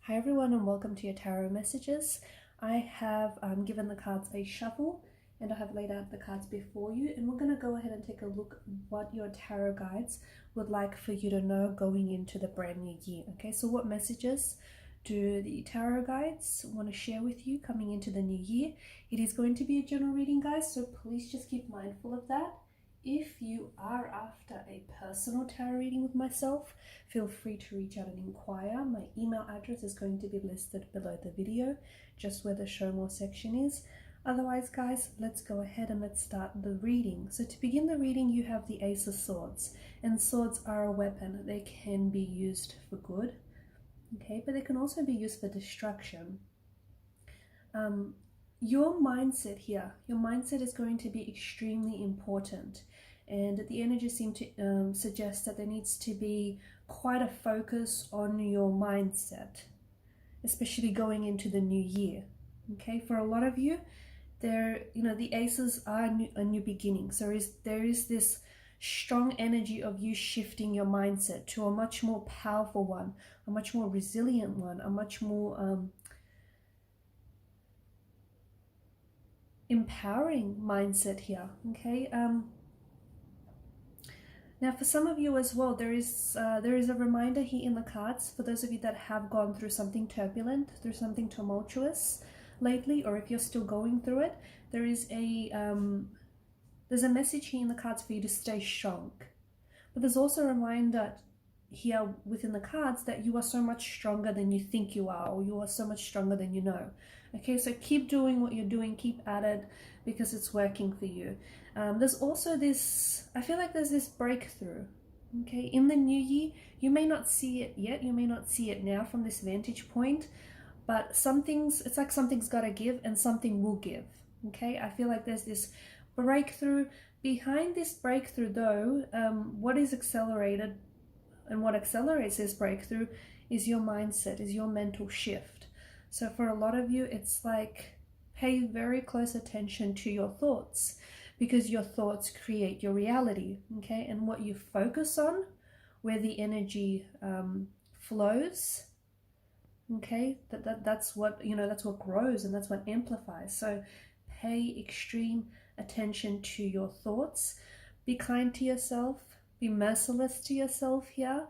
Hi everyone and welcome to your tarot messages. I have given the cards a shuffle and I have laid out the cards before you, and we're going to go ahead and take a look at what your tarot guides would like for you to know going into the brand new year. Okay, so what messages do the tarot guides want to share with you coming into the new year? It is going to be a general reading, guys, so please just keep mindful of that. If you are after a personal tarot reading with myself, feel free to reach out and inquire. My email address is going to be listed below the video, just where the show more section is. Otherwise, guys, let's go ahead and let's start the reading. So to begin the reading, you have the Ace of Swords, and swords are a weapon. They can be used for good, okay, but they can also be used for destruction. Your mindset here, your mindset is going to be extremely important, and the energies seem to suggest that there needs to be quite a focus on your mindset, especially going into the new year. Okay, for a lot of you, the aces are a new beginning. So there is this strong energy of you shifting your mindset to a much more powerful one, a much more resilient one, a much more empowering mindset here. Okay, now for some of you as well, there is a reminder here in the cards for those of you that have gone through something turbulent, through something tumultuous lately, or if you're still going through it, there's a message here in the cards for you to stay strong. But there's also a reminder here within the cards that you are so much stronger than you think you are, or you are so much stronger than you know. Okay, so keep doing what you're doing, keep at it, because it's working for you. There's also this, I feel like there's this breakthrough, okay, in the new year. You may not see it yet, you may not see it now from this vantage point, but it's like something's got to give and something will give, okay? I feel like there's this breakthrough. Behind this breakthrough though, what is accelerated and what accelerates this breakthrough is your mindset, is your mental shift. So for a lot of you, it's like pay very close attention to your thoughts, because your thoughts create your reality, okay? And what you focus on, where the energy flows, okay, that's what, that's what grows and that's what amplifies. So pay extreme attention to your thoughts. Be kind to yourself, be merciless to yourself here.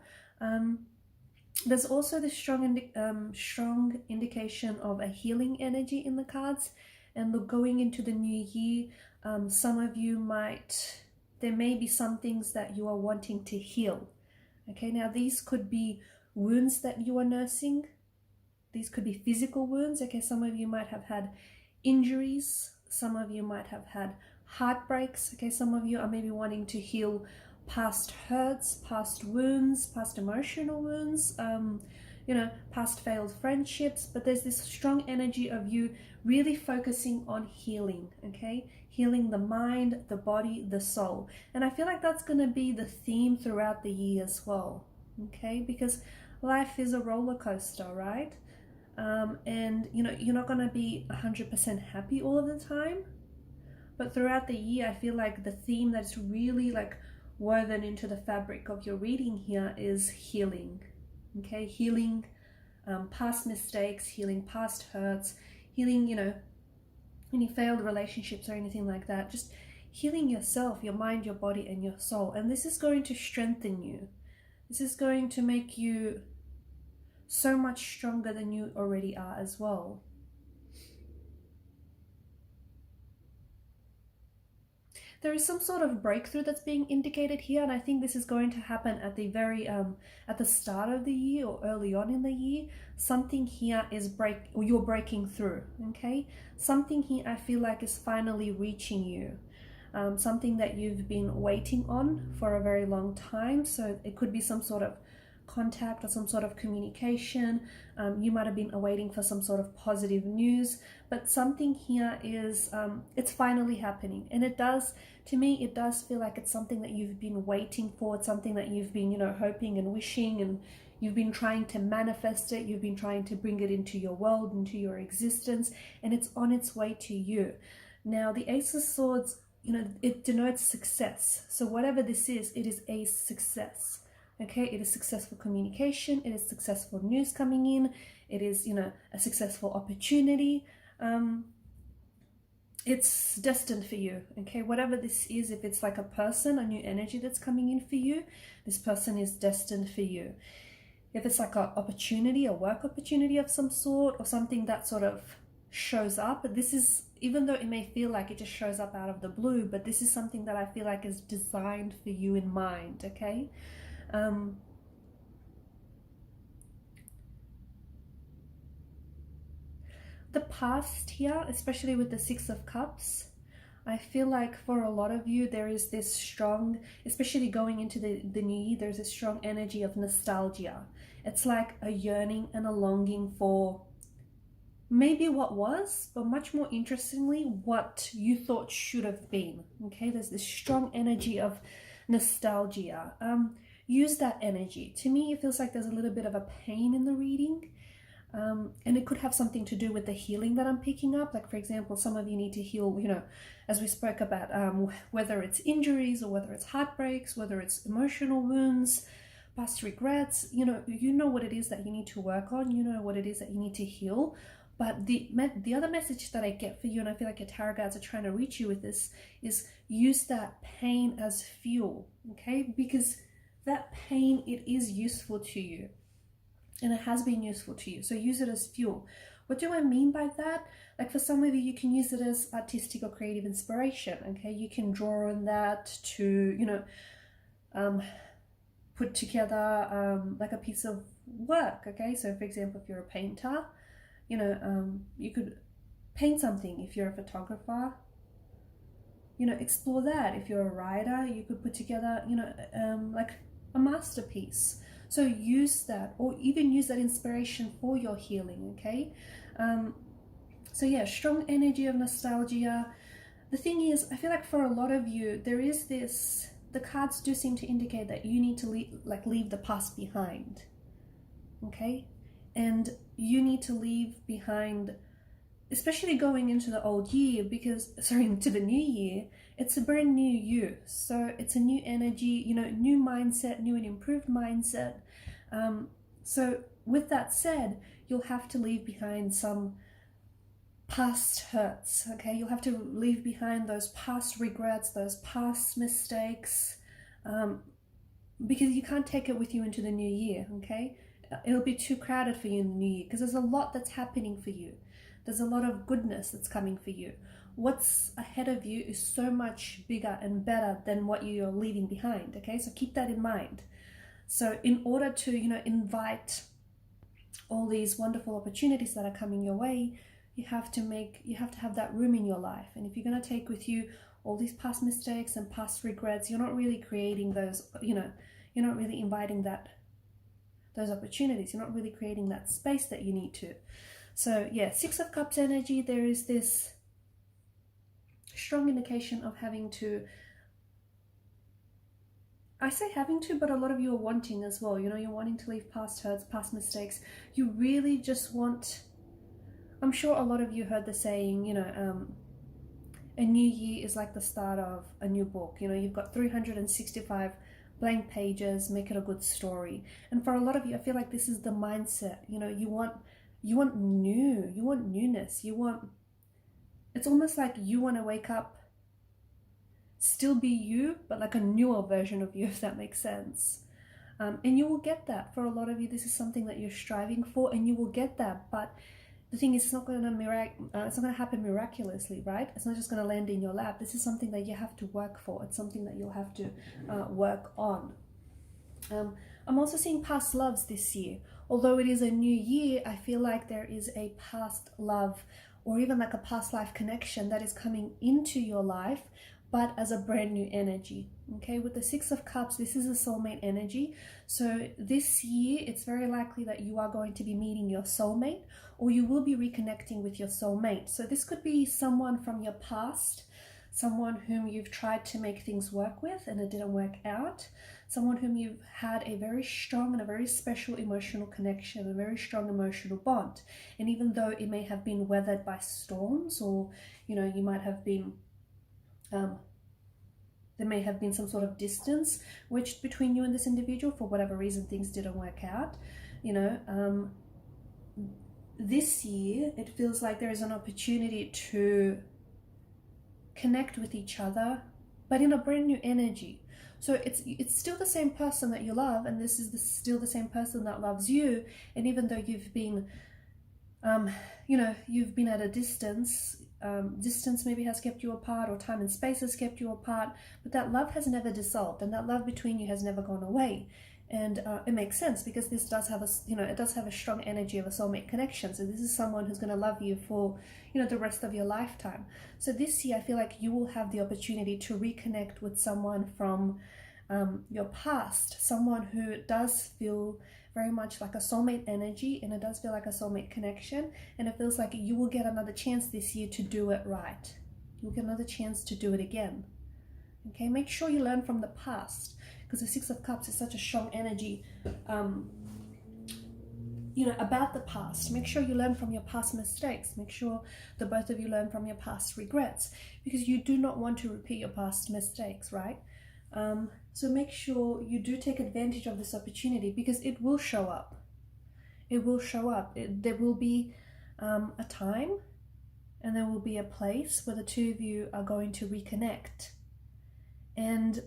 There's also this strong indication of a healing energy in the cards. And look, going into the new year, some of you there may be some things that you are wanting to heal. Okay, now these could be wounds that you are nursing. These could be physical wounds. Okay, some of you might have had injuries. Some of you might have had heartbreaks. Okay, some of you are maybe wanting to heal past hurts, past wounds, past emotional wounds, past failed friendships. But there's this strong energy of you really focusing on healing, okay? Healing the mind, the body, the soul. And I feel like that's going to be the theme throughout the year as well, okay? Because life is a roller coaster, right? And you're not going to be 100% happy all of the time. But throughout the year, I feel like the theme that's really like woven into the fabric of your reading here is healing. Okay, healing past mistakes, healing past hurts, healing, any failed relationships or anything like that. Just healing yourself, your mind, your body, and your soul. And this is going to strengthen you. This is going to make you so much stronger than you already are as well. There is some sort of breakthrough that's being indicated here, and I think this is going to happen at the at the start of the year or early on in the year. Something here is you're breaking through, okay? Something here I feel like is finally reaching you. Something that you've been waiting on for a very long time. So it could be some sort of contact or some sort of communication. You might have been awaiting for some sort of positive news, but something here is it's finally happening. And to me it does feel like it's something that you've been waiting for. It's something that you've been hoping and wishing, and you've been trying to manifest it. You've been trying to bring it into your world, into your existence, and it's on its way to you. Now the Ace of Swords, it denotes success. So whatever this is, it is a success. Okay, it is successful communication, it is successful news coming in, it is, you know, a successful opportunity. It's destined for you. Okay, whatever this is, if it's like a person, a new energy that's coming in for you, this person is destined for you. If it's like an opportunity, a work opportunity of some sort, or something that sort of shows up, but this is, even though it may feel like it just shows up out of the blue, but this is something that I feel like is designed for you in mind. Okay, the past here, especially with the Six of Cups, I feel like for a lot of you there is this strong, especially going into the new year, there's a strong energy of nostalgia. It's like a yearning and a longing for maybe what was, but much more interestingly, what you thought should have been. Okay, there's this strong energy of nostalgia. Use that energy. To me, it feels like there's a little bit of a pain in the reading. And it could have something to do with the healing that I'm picking up. Like, for example, some of you need to heal, you know, as we spoke about, whether it's injuries or whether it's heartbreaks, whether it's emotional wounds, past regrets, you know what it is that you need to work on, you know what it is that you need to heal. But the other message that I get for you, and I feel like your tarot guides are trying to reach you with this, is use that pain as fuel, okay? Because that pain, it is useful to you. And it has been useful to you. So use it as fuel. What do I mean by that? Like, for some of you, you can use it as artistic or creative inspiration. Okay, you can draw on that to, you know, put together like a piece of work. Okay, so for example, if you're a painter, you know, you could paint something. If you're a photographer, you know, explore that. If you're a writer, you could put together, you know, like a masterpiece. So use that, or even use that inspiration for your healing, okay? So yeah, strong energy of nostalgia. The thing is, I feel like for a lot of you, there is this, the cards do seem to indicate that you need to leave the past behind, okay? And you need to leave behind, especially going into the old year, because, sorry, into the new year, it's a brand new you. So it's a new energy, you know, new mindset, new and improved mindset. So with that said, you'll have to leave behind some past hurts, okay? You'll have to leave behind those past regrets, those past mistakes, because you can't take it with you into the new year, okay? It'll be too crowded for you in the new year, because there's a lot that's happening for you. There's a lot of goodness that's coming for you. What's ahead of you is so much bigger and better than what you're leaving behind, okay? So keep that in mind. So in order to, you know, invite all these wonderful opportunities that are coming your way, you have to have that room in your life. And if you're going to take with you all these past mistakes and past regrets, you're not really creating those, you know, you're not really inviting those opportunities. You're not really creating that space that you need to. So yeah, Six of Cups energy, there is this strong indication of having to, I say having to, but a lot of you are wanting as well. You know, you're wanting to leave past hurts, past mistakes. You really just want, I'm sure a lot of you heard the saying, you know, a new year is like the start of a new book. You know, you've got 365 blank pages, make it a good story. And for a lot of you, I feel like this is the mindset. You know, you want new, you want newness, it's almost like you want to wake up, still be you, but like a newer version of you, if that makes sense. And you will get that. For a lot of you, this is something that you're striving for, and you will get that. But the thing is, it's not going to happen miraculously, right? It's not just going to land in your lap. This is something that you have to work for. It's something that you'll have to work on. I'm also seeing past loves this year. Although it is a new year, I feel like there is a past love, or even like a past life connection that is coming into your life, but as a brand new energy. Okay, with the Six of Cups, this is a soulmate energy. So this year, it's very likely that you are going to be meeting your soulmate, or you will be reconnecting with your soulmate. So this could be someone from your past, someone whom you've tried to make things work with and it didn't work out, someone whom you've had a very strong and a very special emotional connection, a very strong emotional bond. And even though it may have been weathered by storms, or, you know, you might have been there may have been some sort of distance which between you and this individual. For whatever reason, things didn't work out, you know. This year, it feels like there is an opportunity to connect with each other, but in a brand new energy. So it's still the same person that you love, and this is still the same person that loves you. And even though you've been, you know, you've been at a distance, distance maybe has kept you apart, or time and space has kept you apart, but that love has never dissolved, and that love between you has never gone away. And it makes sense, because this does have a, you know, it does have a strong energy of a soulmate connection. So this is someone who's going to love you for, you know, the rest of your lifetime. So this year, I feel like you will have the opportunity to reconnect with someone from your past, someone who does feel very much like a soulmate energy, and it does feel like a soulmate connection. And it feels like you will get another chance this year to do it right. You'll get another chance to do it again. Okay, make sure you learn from the past, because the Six of Cups is such a strong energy, you know, about the past. Make sure you learn from your past mistakes. Make sure the both of you learn from your past regrets, because you do not want to repeat your past mistakes, right? So make sure you do take advantage of this opportunity, because it will show up. It will show up. There will be a time, and there will be a place where the two of you are going to reconnect. And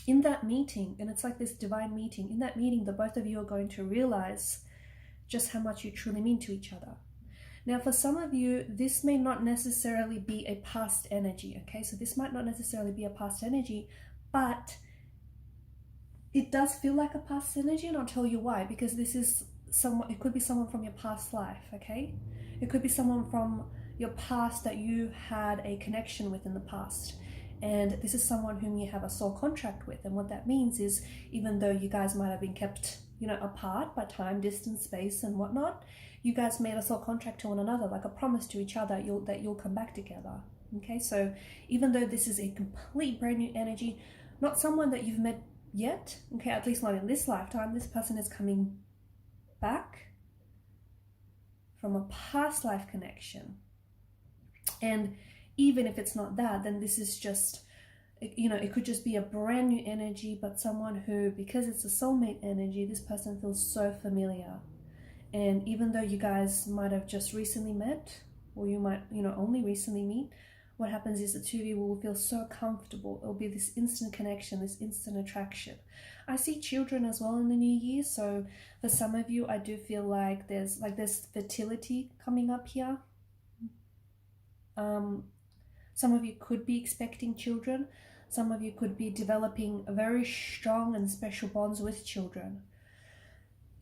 in that meeting, and it's like this divine meeting, in that meeting, the both of you are going to realize just how much you truly mean to each other. Now, for some of you, this may not necessarily be a past energy, okay? So this might not necessarily be a past energy, but it does feel like a past energy, and I'll tell you why. Because this is someone, it could be someone from your past life, okay? It could be someone from your past that you had a connection with in the past. And this is someone whom you have a soul contract with. And what that means is, even though you guys might have been kept, you know, apart by time, distance, space, and whatnot, you guys made a soul contract to one another, like a promise to each other that you'll come back together. Okay, so even though this is a complete brand new energy, not someone that you've met yet, okay, at least not in this lifetime, this person is coming back from a past life connection. And even if it's not that, then this is just, you know, it could just be a brand new energy, but someone who, because it's a soulmate energy, this person feels so familiar. And even though you guys might have just recently met, or you might, you know, only recently meet, what happens is the two of you will feel so comfortable. It'll be this instant connection, this instant attraction. I see children as well in the new year. So for some of you, I do feel like there's fertility coming up here. Some of you could be expecting children. Some of you could be developing very strong and special bonds with children.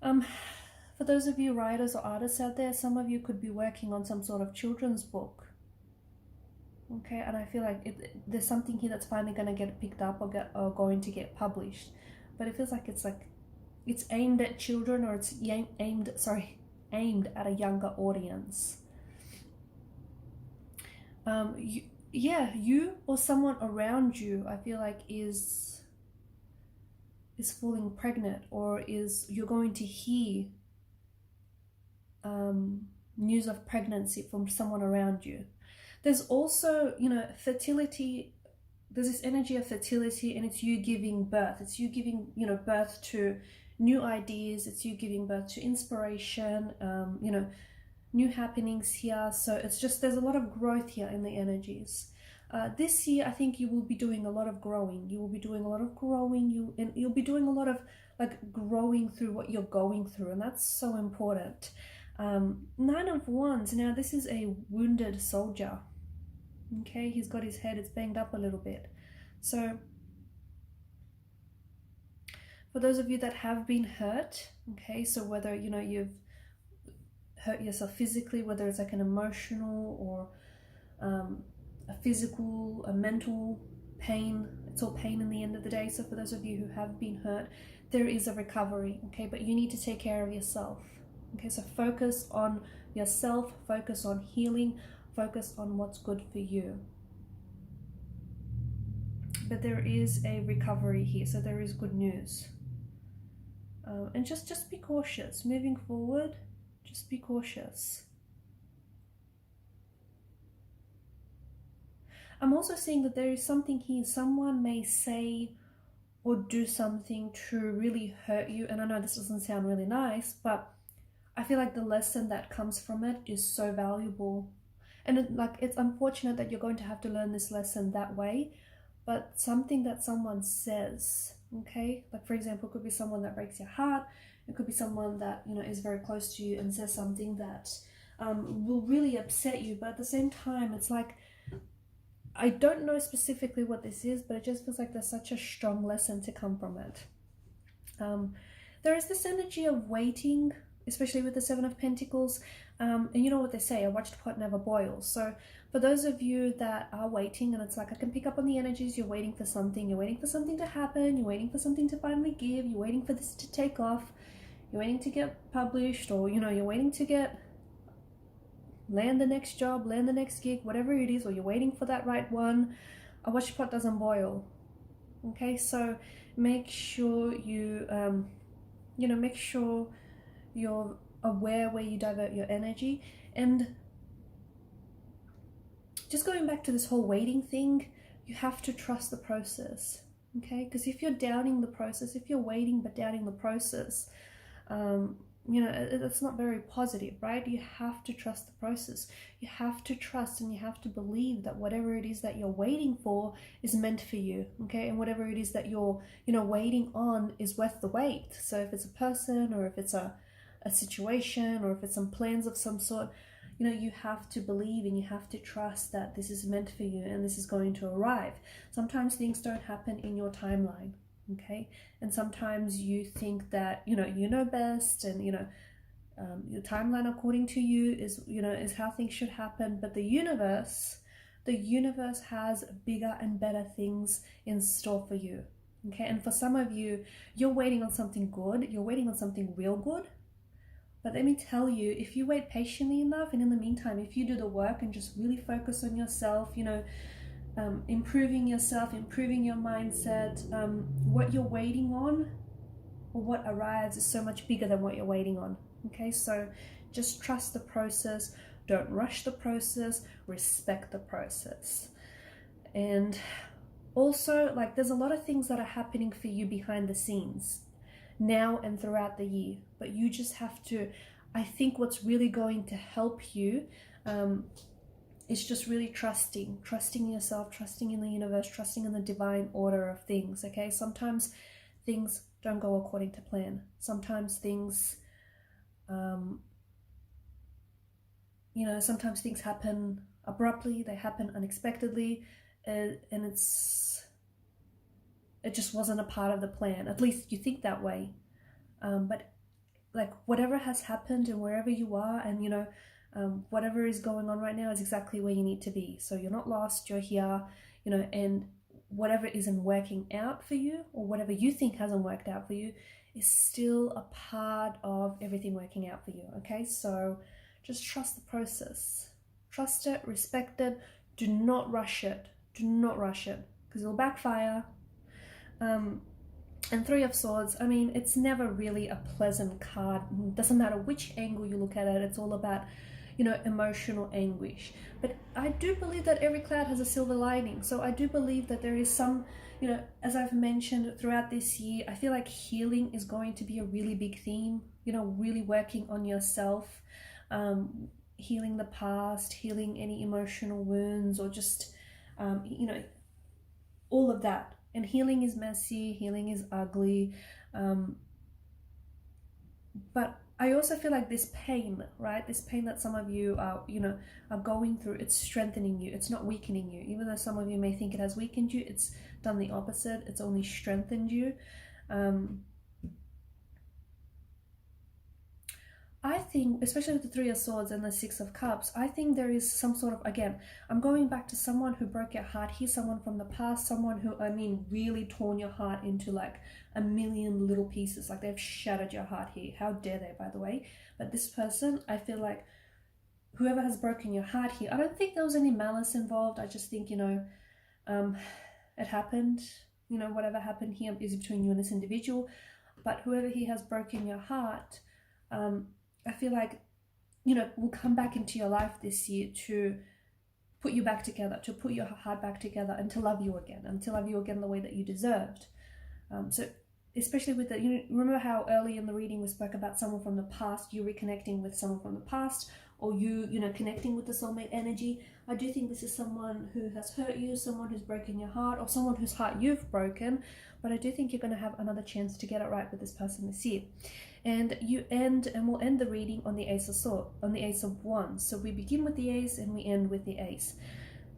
For those of you writers or artists out there, some of you could be working on some sort of children's book. Okay, and I feel like there's something here that's finally going to get picked up or going to get published. But it feels like it's aimed at children, or it's aimed at a younger audience. You or someone around you, I feel like is falling pregnant, or you're going to hear news of pregnancy from someone around you. There's also, you know, fertility. There's this energy of fertility, and it's you giving birth. It's you giving, you know, birth to new ideas. It's you giving birth to inspiration, you know, new happenings here. So it's just, there's a lot of growth here in the energies. This year, I think you will be doing a lot of growing. You will be doing a lot of growing. You'll be doing a lot of like growing through what you're going through, and that's so important. 9 of Wands. Now, this is a wounded soldier. Okay, he's got his head, it's banged up a little bit. So for those of you that have been hurt, okay, so whether, you know, you've hurt yourself physically, whether it's like an emotional or a physical, a mental pain, it's all pain in the end of the day. So for those of you who have been hurt, there is a recovery, okay, but you need to take care of yourself. Okay, so focus on yourself, focus on healing, focus on what's good for you. But there is a recovery here, so there is good news. And just be cautious. Moving forward, just be cautious. I'm also seeing that there is something here. Someone may say or do something to really hurt you. And I know this doesn't sound really nice, but I feel like the lesson that comes from it is so valuable. And it's unfortunate that you're going to have to learn this lesson that way, but something that someone says, okay? Like, for example, it could be someone that breaks your heart. It could be someone that, you know, is very close to you and says something that will really upset you. But at the same time, it's like, I don't know specifically what this is, but it just feels like there's such a strong lesson to come from it. There is this energy of waiting, especially with the Seven of Pentacles. And you know what they say, a watched pot never boils. So for those of you that are waiting, and it's like I can pick up on the energies, you're waiting for something to happen, you're waiting for something to finally give, you're waiting for this to take off, you're waiting to get published, or, you know, you're waiting to land the next job, land the next gig, whatever it is, or you're waiting for that right one. A watched pot doesn't boil. Okay, so make sure you, make sure you're aware where you divert your energy. And just going back to this whole waiting thing, you have to trust the process, okay? Because if you're doubting the process, if you're waiting but doubting the process, it's not very positive, right? You have to trust the process. You have to trust and you have to believe that whatever it is that you're waiting for is meant for you, okay? And whatever it is that you're, waiting on is worth the wait. So if it's a person, or if it's a situation, or if it's some plans of some sort, you have to believe and you have to trust that this is meant for you and this is going to arrive. Sometimes things don't happen in your timeline, okay? And sometimes you think that, you know best, and, your timeline according to you is how things should happen. But the universe has bigger and better things in store for you, okay? And for some of you, you're waiting on something good, you're waiting on something real good. But let me tell you, if you wait patiently enough, and in the meantime, if you do the work and just really focus on yourself, improving yourself, improving your mindset, what you're waiting on, or what arrives, is so much bigger than what you're waiting on. Okay, so just trust the process. Don't rush the process. Respect the process. And also, like, there's a lot of things that are happening for you behind the scenes now and throughout the year, but you just have to, I think what's really going to help you is just really trusting yourself, trusting in the universe, trusting in the divine order of things, okay? Sometimes things don't go according to plan. Sometimes things, sometimes things happen abruptly, they happen unexpectedly, and it just wasn't a part of the plan. At least you think that way. But like, whatever has happened and wherever you are, and whatever is going on right now is exactly where you need to be. So you're not lost, you're here, and whatever isn't working out for you, or whatever you think hasn't worked out for you, is still a part of everything working out for you, okay? So just trust the process. Trust it, respect it, do not rush it. Do not rush it, because it'll backfire. And Three of Swords, I mean, it's never really a pleasant card. It doesn't matter which angle you look at it, it's all about, emotional anguish. But I do believe that every cloud has a silver lining. So I do believe that there is some, as I've mentioned throughout this year, I feel like healing is going to be a really big theme, really working on yourself, healing the past, healing any emotional wounds, or just, all of that. And healing is messy, healing is ugly, but I also feel like this pain, right? This pain that some of you are, are going through, it's strengthening you. It's not weakening you. Even though some of you may think it has weakened you, it's done the opposite. It's only strengthened you. I think, especially with the Three of Swords and the Six of Cups, I think there is some sort of, again, I'm going back to someone who broke your heart here, someone from the past, someone who, really torn your heart into like a million little pieces, like they've shattered your heart here. How dare they, by the way? But this person, I feel like whoever has broken your heart here, I don't think there was any malice involved. I just think, it happened. Whatever happened here is between you and this individual. But whoever he has broken your heart, I feel like, will come back into your life this year to put you back together, to put your heart back together, and to love you again, and to love you again the way that you deserved. So especially with the, you know, remember how early in the reading we spoke about someone from the past, you reconnecting with someone from the past, or you know, connecting with the soulmate energy. I do think this is someone who has hurt you, someone who's broken your heart, or someone whose heart you've broken, but I do think you're going to have another chance to get it right with this person this year. And we'll end the reading on the Ace of Swords, on the Ace of Wands. So we begin with the Ace and we end with the Ace.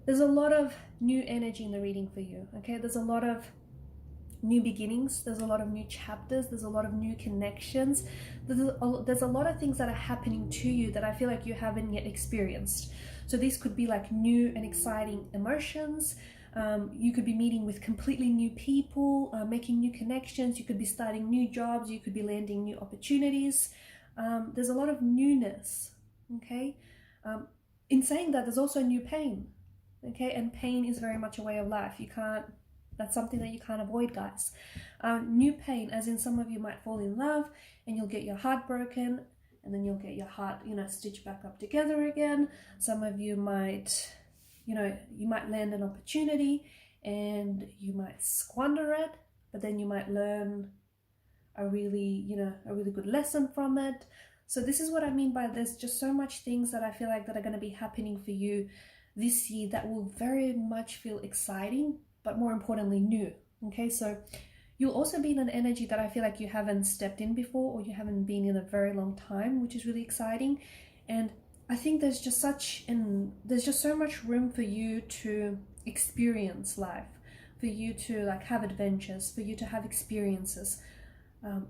There's a lot of new energy in the reading for you, okay? There's a lot of new beginnings, there's a lot of new chapters, there's a lot of new connections, there's a lot of things that are happening to you that I feel like you haven't yet experienced. So these could be like new and exciting emotions. You could be meeting with completely new people, making new connections. You could be starting new jobs. You could be landing new opportunities. There's a lot of newness, okay? In saying that, there's also new pain, okay? And pain is very much a way of life. That's something that you can't avoid, guys. New pain, as in some of you might fall in love and you'll get your heart broken, and then you'll get your heart, you know, stitched back up together again. Some of you might, you know, you might land an opportunity and you might squander it, but then you might learn a really good lesson from it. So this is what I mean by there's just so much things that I feel like that are going to be happening for you this year that will very much feel exciting, but more importantly, new. Okay, so you'll also be in an energy that I feel like you haven't stepped in before, or you haven't been in a very long time, which is really exciting. And I think there's just so much room for you to experience life, for you to like have adventures, for you to have experiences.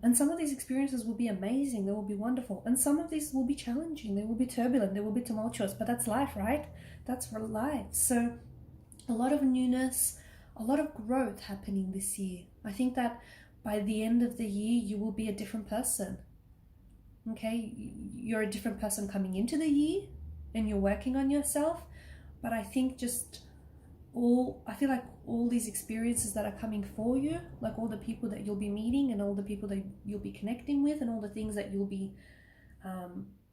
And some of these experiences will be amazing, they will be wonderful. And some of these will be challenging, they will be turbulent, they will be tumultuous, but that's life, right? That's for life. So a lot of newness, a lot of growth happening this year. I think that by the end of the year, you will be a different person. Okay, you're a different person coming into the year and you're working on yourself. But I think I feel like all these experiences that are coming for you, like all the people that you'll be meeting and all the people that you'll be connecting with and all the things that you'll be,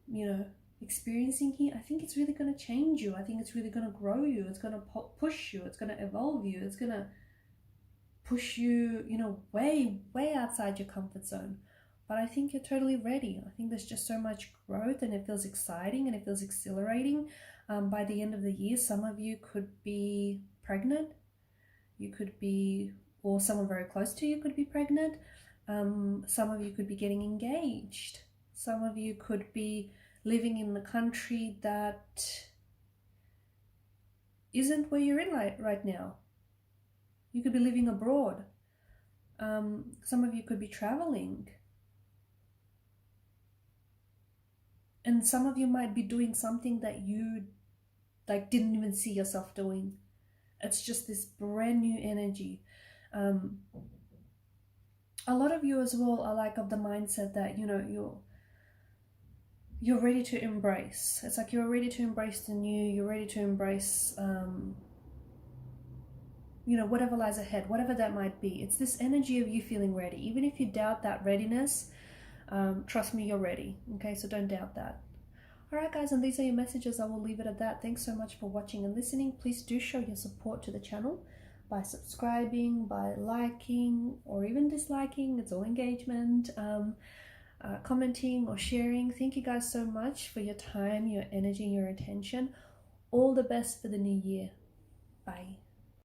you know, experiencing here, I think it's really going to change you. I think it's really going to grow you. It's going to push you. It's going to evolve you. It's going to push you, you know, way, way outside your comfort zone. But I think you're totally ready. I think there's just so much growth and it feels exciting and it feels exhilarating. By the end of the year, some of you could be pregnant. You could be, or someone very close to you could be pregnant. Some of you could be getting engaged. Some of you could be living in the country that isn't where you're in right now. You could be living abroad. Some of you could be traveling. And some of you might be doing something that you like didn't even see yourself doing. It's just this brand new energy. A lot of you as well are like of the mindset that, you know, you're ready to embrace. It's like you're ready to embrace the new, you're ready to embrace, you know, whatever lies ahead, whatever that might be. It's this energy of you feeling ready. Even if you doubt that readiness, trust me, you're ready. Okay, so don't doubt that. All right, guys, and these are your messages. I will leave it at that. Thanks so much for watching and listening. Please do show your support to the channel by subscribing, by liking, or even disliking. It's all engagement. Commenting or sharing. Thank you guys so much for your time, your energy, your attention. All the best for the new year. Bye.